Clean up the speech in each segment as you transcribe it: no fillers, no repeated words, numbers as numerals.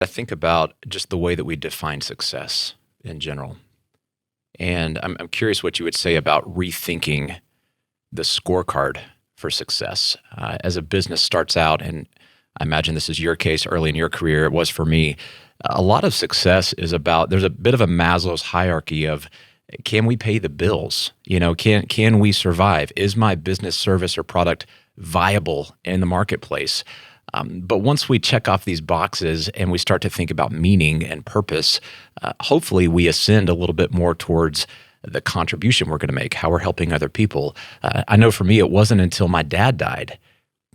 I think about just the way that we define success in general. And I'm curious what you would say about rethinking the scorecard for success. As a business starts out, and I imagine this is your case early in your career, it was for me, a lot of success is about, there's a bit of a Maslow's hierarchy of, can we pay the bills? Can we survive? Is my business, service, or product viable in the marketplace? But once we check off these boxes and we start to think about meaning and purpose, hopefully we ascend a little bit more towards the contribution we're going to make, how we're helping other people. I know for me, it wasn't until my dad died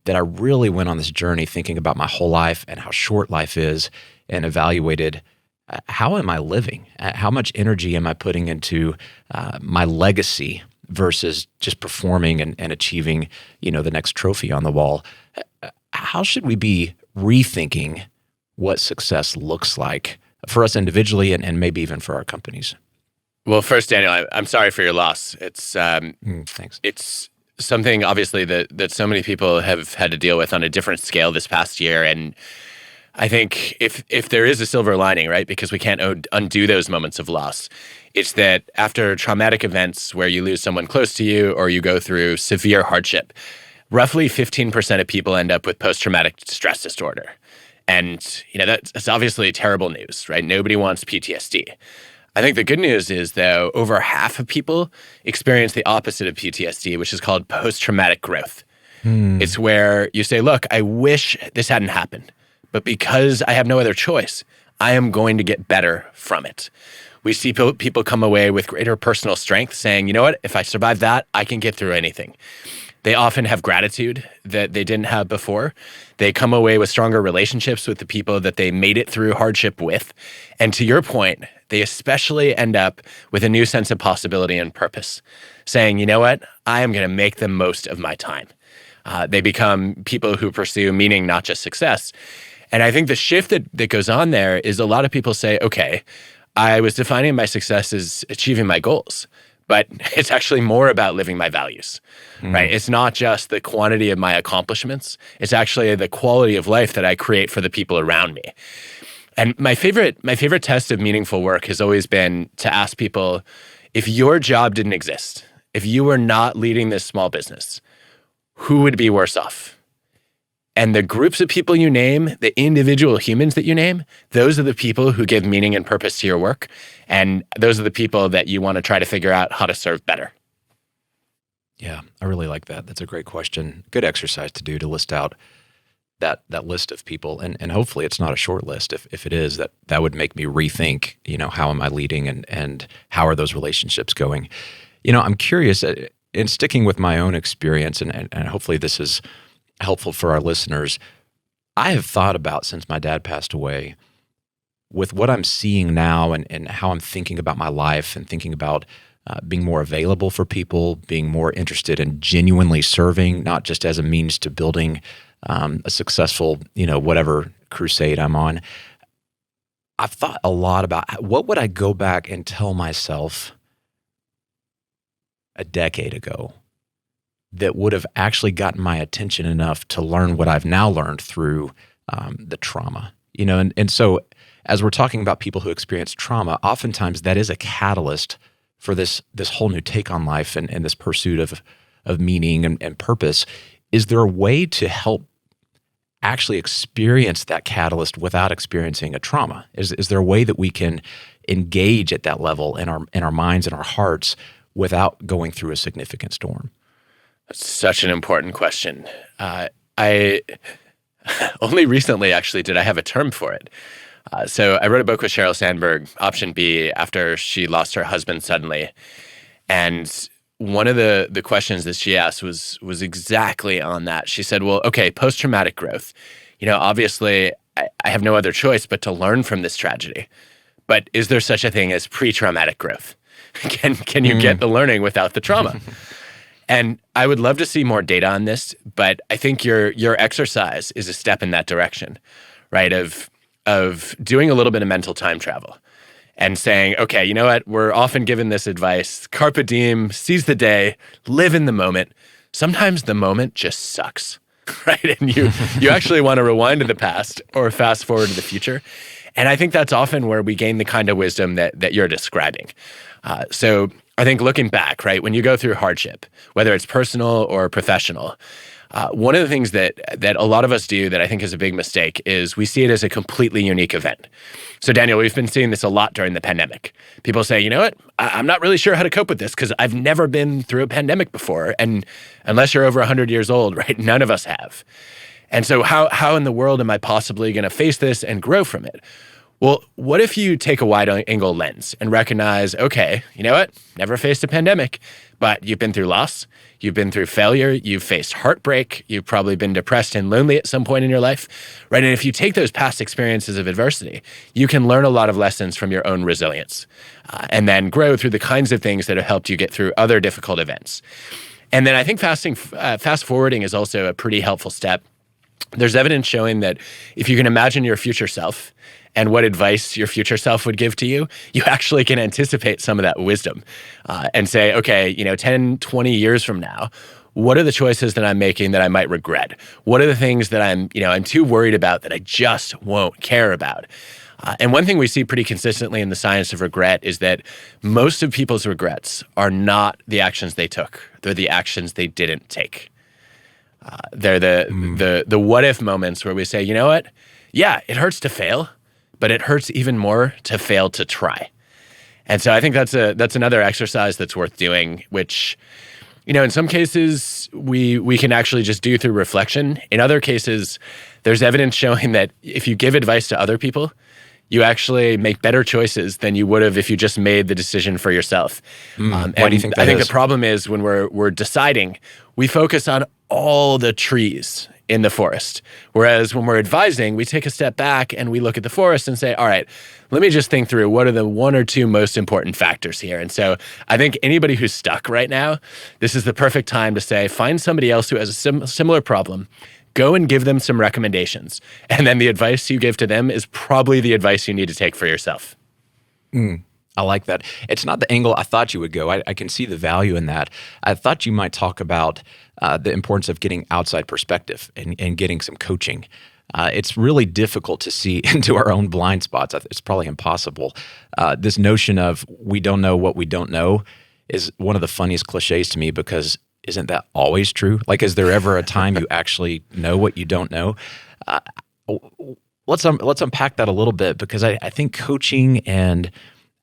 that I really went on this journey thinking about my whole life and how short life is, and evaluated how am I living? How much energy am I putting into my legacy versus just performing and achieving, the next trophy on the wall? How should we be rethinking what success looks like for us individually and maybe even for our companies? Well, first, Daniel, I'm sorry for your loss. Thanks. It's something obviously that so many people have had to deal with on a different scale this past year. And I think if there is a silver lining, right, because we can't undo those moments of loss, it's that after traumatic events where you lose someone close to you or you go through severe hardship, roughly 15% of people end up with post-traumatic stress disorder. And, that's obviously terrible news, right? Nobody wants PTSD. I think the good news is, though, over half of people experience the opposite of PTSD, which is called post-traumatic growth. It's where you say, look, I wish this hadn't happened, but because I have no other choice, I am going to get better from it. We see people come away with greater personal strength saying, you know what, if I survive that, I can get through anything. They often have gratitude that they didn't have before. They come away with stronger relationships with the people that they made it through hardship with. And to your point, they especially end up with a new sense of possibility and purpose, saying, you know what, I am going to make the most of my time. They become people who pursue meaning, not just success. And I think the shift that goes on there is a lot of people say, okay, I was defining my success as achieving my goals, but it's actually more about living my values, right? It's not just the quantity of my accomplishments. It's actually the quality of life that I create for the people around me. And my favorite test of meaningful work has always been to ask people, if your job didn't exist, if you were not leading this small business, who would be worse off? And the groups of people you name, the individual humans that you name, those are the people who give meaning and purpose to your work. And those are the people that you want to try to figure out how to serve better. Yeah, I really like that. That's a great question. Good exercise to do, to list out that list of people. And hopefully it's not a short list. If it is, that would make me rethink, how am I leading and how are those relationships going? I'm curious, in sticking with my own experience, and hopefully this is helpful for our listeners, I have thought about, since my dad passed away, with what I'm seeing now and how I'm thinking about my life and thinking about being more available for people, being more interested in genuinely serving, not just as a means to building a successful, whatever crusade I'm on. I've thought a lot about what would I go back and tell myself a decade ago that would have actually gotten my attention enough to learn what I've now learned through the trauma. And so as we're talking about people who experience trauma, oftentimes that is a catalyst for this whole new take on life and this pursuit of meaning and purpose. Is there a way to help actually experience that catalyst without experiencing a trauma? Is there a way that we can engage at that level in our minds and our hearts without going through a significant storm? That's such an important question. I only recently actually did I have a term for it. So I wrote a book with Sheryl Sandberg, Option B, after she lost her husband suddenly. And one of the questions that she asked was exactly on that. She said, well, okay, post-traumatic growth. Obviously I have no other choice but to learn from this tragedy. But is there such a thing as pre-traumatic growth? Can you get the learning without the trauma? And I would love to see more data on this, but I think your exercise is a step in that direction, right? Of doing a little bit of mental time travel and saying, okay, you know what? We're often given this advice, carpe diem, seize the day, live in the moment. Sometimes the moment just sucks. right? And you actually want to rewind to the past or fast forward to the future. And I think that's often where we gain the kind of wisdom that you're describing. So I think looking back, right, when you go through hardship, whether it's personal or professional, one of the things that a lot of us do that I think is a big mistake is we see it as a completely unique event. So Daniel, we've been seeing this a lot during the pandemic. People say, you know what, I'm not really sure how to cope with this because I've never been through a pandemic before. And unless you're over 100 years old, right, none of us have. And so how in the world am I possibly going to face this and grow from it? Well, what if you take a wide-angle lens and recognize, okay, you know what? Never faced a pandemic, but you've been through loss, you've been through failure, you've faced heartbreak, you've probably been depressed and lonely at some point in your life, right? And if you take those past experiences of adversity, you can learn a lot of lessons from your own resilience and then grow through the kinds of things that have helped you get through other difficult events. And then I think fast forwarding is also a pretty helpful step. There's evidence showing that if you can imagine your future self and what advice your future self would give to you, you actually can anticipate some of that wisdom and say, okay, 10, 20 years from now, what are the choices that I'm making that I might regret? What are the things that I'm too worried about that I just won't care about? And one thing we see pretty consistently in the science of regret is that most of people's regrets are not the actions they took. They're the actions they didn't take. They're the what if moments where we say, you know what? Yeah, it hurts to fail, but it hurts even more to fail to try. And so I think that's another exercise that's worth doing, which, in some cases we can actually just do through reflection. In other cases, there's evidence showing that if you give advice to other people, you actually make better choices than you would have if you just made the decision for yourself. Why do you think that I think is? the problem is when we're deciding, we focus on all the trees in the forest. Whereas when we're advising, we take a step back and we look at the forest and say, all right, let me just think through what are the one or two most important factors here. And so I think anybody who's stuck right now, this is the perfect time to say, find somebody else who has a similar problem. Go and give them some recommendations. And then the advice you give to them is probably the advice you need to take for yourself. I like that. It's not the angle I thought you would go. I can see the value in that. I thought you might talk about the importance of getting outside perspective and getting some coaching. It's really difficult to see into our own blind spots. It's probably impossible. This notion of we don't know what we don't know is one of the funniest cliches to me because isn't that always true? Like, is there ever a time you actually know what you don't know? Let's unpack that a little bit because I think coaching and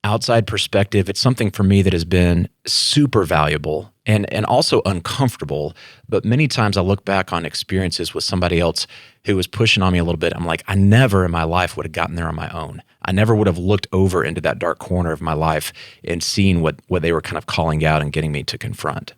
outside perspective, it's something for me that has been super valuable and also uncomfortable. But many times I look back on experiences with somebody else who was pushing on me a little bit. I'm like, I never in my life would have gotten there on my own. I never would have looked over into that dark corner of my life and seen what they were kind of calling out and getting me to confront.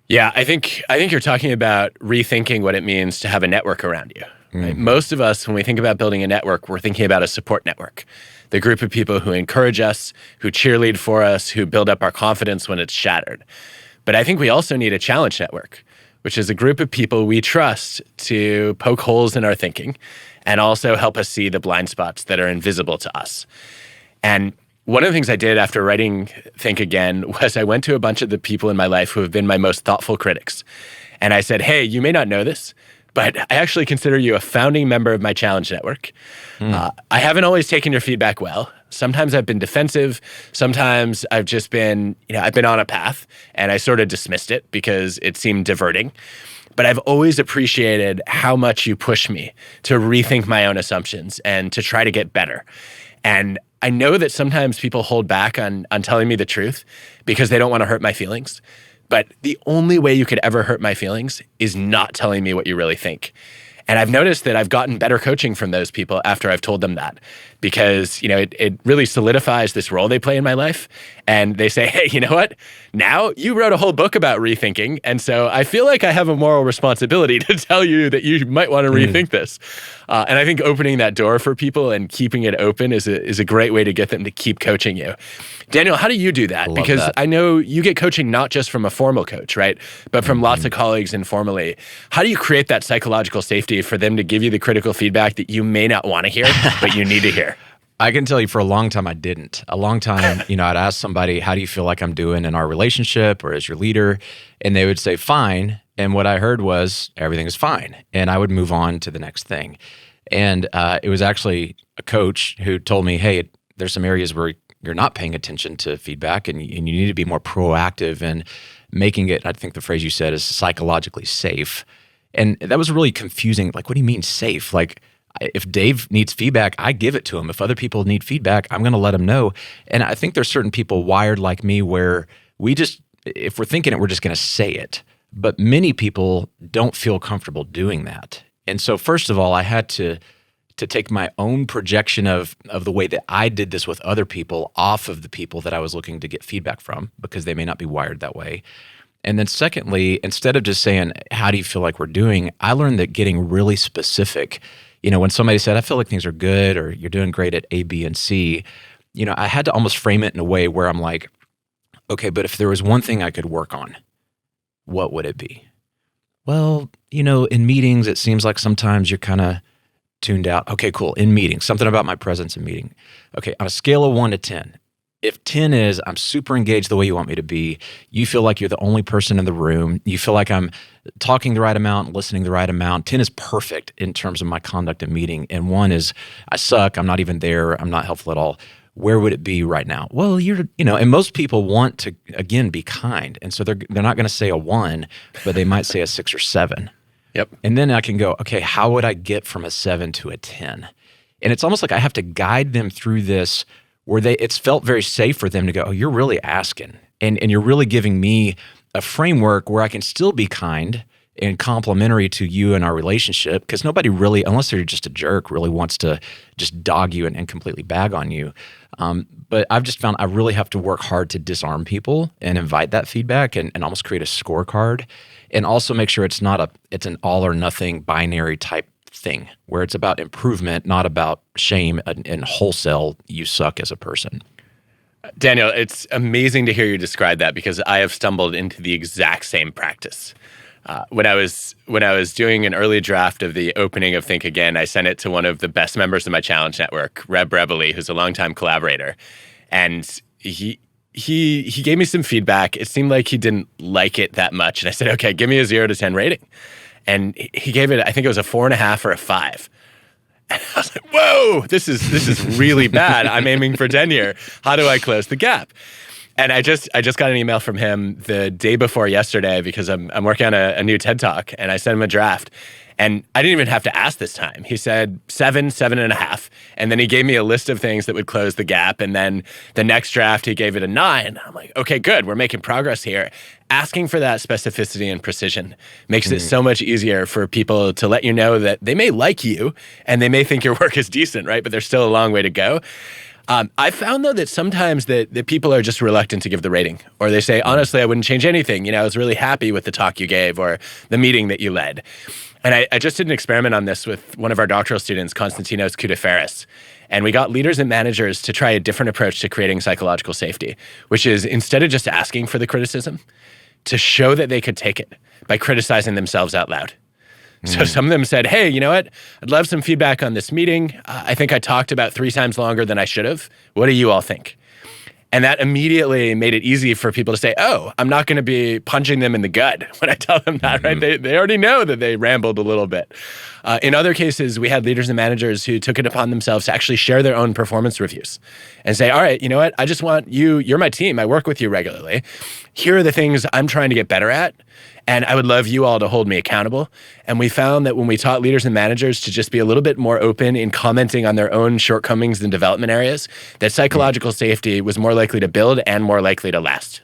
Yeah, I think you're talking about rethinking what it means to have a network around you. Right? Most of us, when we think about building a network, we're thinking about a support network. The group of people who encourage us, who cheerlead for us, who build up our confidence when it's shattered. But I think we also need a challenge network, which is a group of people we trust to poke holes in our thinking and also help us see the blind spots that are invisible to us. And one of the things I did after writing Think Again was I went to a bunch of the people in my life who have been my most thoughtful critics. And I said, hey, you may not know this, but I actually consider you a founding member of my challenge network. I haven't always taken your feedback well. Sometimes I've been defensive. Sometimes I've just been, I've been on a path and I sort of dismissed it because it seemed diverting. But I've always appreciated how much you push me to rethink my own assumptions and to try to get better. And I know that sometimes people hold back on telling me the truth because they don't want to hurt my feelings. But the only way you could ever hurt my feelings is not telling me what you really think. And I've noticed that I've gotten better coaching from those people after I've told them that because, it really solidifies this role they play in my life. And they say, hey, you know what? Now you wrote a whole book about rethinking. And so I feel like I have a moral responsibility to tell you that you might want to rethink this. And I think opening that door for people and keeping it open is a great way to get them to keep coaching you. Daniel, how do you do that? Because I know you get coaching not just from a formal coach, right? But from lots of colleagues informally. How do you create that psychological safety for them to give you the critical feedback that you may not want to hear, but you need to hear? I can tell you for a long time I didn't. A long time, I'd ask somebody, how do you feel like I'm doing in our relationship or as your leader? And they would say, fine. And what I heard was everything is fine. And I would move on to the next thing. And it was actually a coach who told me, hey, there's some areas where you're not paying attention to feedback and you need to be more proactive in making it, I think the phrase you said is psychologically safe. And that was really confusing. Like, what do you mean safe? Like, if Dave needs feedback, I give it to him. If other people need feedback, I'm going to let them know. And I think there's certain people wired like me where if we're thinking it, we're just going to say it. But many people don't feel comfortable doing that. And so first of all, I had to take my own projection of the way that I did this with other people off of the people that I was looking to get feedback from, because they may not be wired that way. And then secondly, instead of just saying, how do you feel like we're doing? I learned that getting really specific, when somebody said, I feel like things are good, or you're doing great at A, B, and C, I had to almost frame it in a way where I'm like, okay, but if there was one thing I could work on, what would it be? Well, in meetings, it seems like sometimes you're kind of tuned out. Okay, cool. In meetings, something about my presence in meeting. Okay, on a scale of 1 to 10, if 10 is I'm super engaged the way you want me to be, you feel like you're the only person in the room, you feel like I'm talking the right amount, listening the right amount, 10 is perfect in terms of my conduct in meeting, and 1 is I suck, I'm not even there, I'm not helpful at all. Where would it be right now? Well, and most people want to, again, be kind. And so they're not going to say a 1, but they might say a 6 or 7. Yep. And then I can go, okay, how would I get from a 7 to a 10? And it's almost like I have to guide them through this where it's felt very safe for them to go, oh, you're really asking. And you're really giving me a framework where I can still be kind and complimentary to you and our relationship, because nobody really, unless they're just a jerk, really wants to just dog you and completely bag on you. But I've just found I really have to work hard to disarm people and invite that feedback and almost create a scorecard, and also make sure it's an all or nothing binary type thing where it's about improvement, not about shame and wholesale you suck as a person. Daniel, it's amazing to hear you describe that, because I have stumbled into the exact same practice. When I was doing an early draft of the opening of Think Again, I sent it to one of the best members of my challenge network, Reb Rebely, who's a longtime collaborator, and he gave me some feedback. It seemed like he didn't like it that much, and I said, "Okay, give me a 0 to 10 rating," and he gave it, I think it was a 4.5 or a 5. And I was like, "Whoa, this is really bad. I'm aiming for 10 here. How do I close the gap?" And I just got an email from him the day before yesterday, because I'm working on a new TED Talk, and I sent him a draft. And I didn't even have to ask this time. He said 7, 7.5. And then he gave me a list of things that would close the gap. And then the next draft, he gave it a 9. I'm like, okay, good. We're making progress here. Asking for that specificity and precision makes it so much easier for people to let you know that they may like you and they may think your work is decent, right? But there's still a long way to go. I found, though, that sometimes that people are just reluctant to give the rating, or they say, honestly, I wouldn't change anything. I was really happy with the talk you gave or the meeting that you led. And I just did an experiment on this with one of our doctoral students, Konstantinos Koudaferis. And we got leaders and managers to try a different approach to creating psychological safety, which is, instead of just asking for the criticism, to show that they could take it by criticizing themselves out loud. So some of them said, hey, you know what? I'd love some feedback on this meeting. I think I talked about 3 times longer than I should have. What do you all think? And that immediately made it easy for people to say, oh, I'm not going to be punching them in the gut when I tell them that, right? They already know that they rambled a little bit. In other cases, we had leaders and managers who took it upon themselves to actually share their own performance reviews and say, all right, you know what? I just want you're my team. I work with you regularly. Here are the things I'm trying to get better at. And I would love you all to hold me accountable. And we found that when we taught leaders and managers to just be a little bit more open in commenting on their own shortcomings and development areas, that psychological safety was more likely to build and more likely to last.